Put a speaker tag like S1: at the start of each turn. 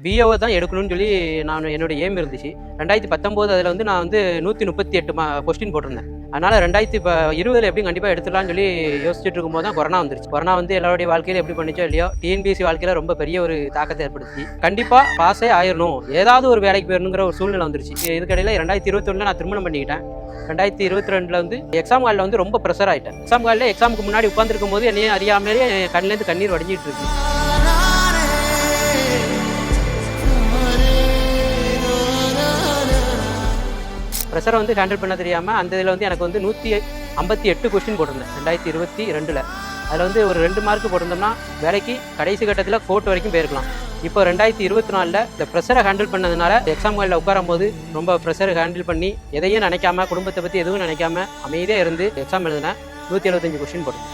S1: PAO தான் எடுக்கணும்னு சொல்லி நான் என்னோட ஏம் இருந்துச்சு. 2019 அதில் வந்து நான் வந்து 138 கொஸ்டின் போட்டிருந்தேன். அதனால் 2020 எப்படி கண்டிப்பாக எடுத்துடலாம்னு சொல்லி யோசிச்சுட்டு இருக்கும்போது தான் கொரோனா வந்துருச்சு. கொரோனா வந்து எல்லாருடைய வாழ்க்கையில் எப்படி பண்ணிச்சோ இல்லையோ, டிஎன்பிஎஸ்சி வாழ்க்கையில் ரொம்ப பெரிய ஒரு தாக்கத்தை ஏற்படுத்தி கண்டிப்பாக பாஸே ஆயிடணும், ஏதாவது ஒரு வேலைக்கு போயிடணுங்கிற ஒரு சூழ்நிலை வந்துருச்சு. இதுக்கடையில் 2021 நான் திருமணம் பண்ணிக்கிட்டேன். 2022 வந்து எக்ஸாம் ஹாலில் வந்து ரொம்ப ப்ரெஷர் ஆகிட்டேன். எக்ஸாம் ஹாலில் எக்ஸாமுக்கு முன்னாடி உட்காந்துருக்கும் போது என்னையே அறியாமலே கண்ணிலேருந்து கண்ணீர் வடிஞ்சிட்டு இருக்கு. ப்ரெஷரை வந்து ஹேண்டில் பண்ண தெரியாமல் அந்த இதில் வந்து எனக்கு வந்து 158 கொஸ்டின் போட்டிருந்தேன் 2022. அதில் வந்து ஒரு 2 மார்க் போட்டிருந்தோம்னா வேலைக்கு கடைசி கட்டத்தில் கோர்ட் வரைக்கும் போயிருக்கலாம். இப்போ 2024 இந்த ப்ரெஷரை ஹேண்டில் பண்ணதுனால எக்ஸாம் ஹாலில் உட்காரும் போது ரொம்ப ப்ரெஷரை ஹேண்டில் பண்ணி எதையும் நினைக்காம, குடும்பத்தை பற்றி எதுவும் நினைக்காம அமைதியாக இருந்து எக்ஸாம் எழுதினேன். 175 கொஸ்டின் போட்டேன்.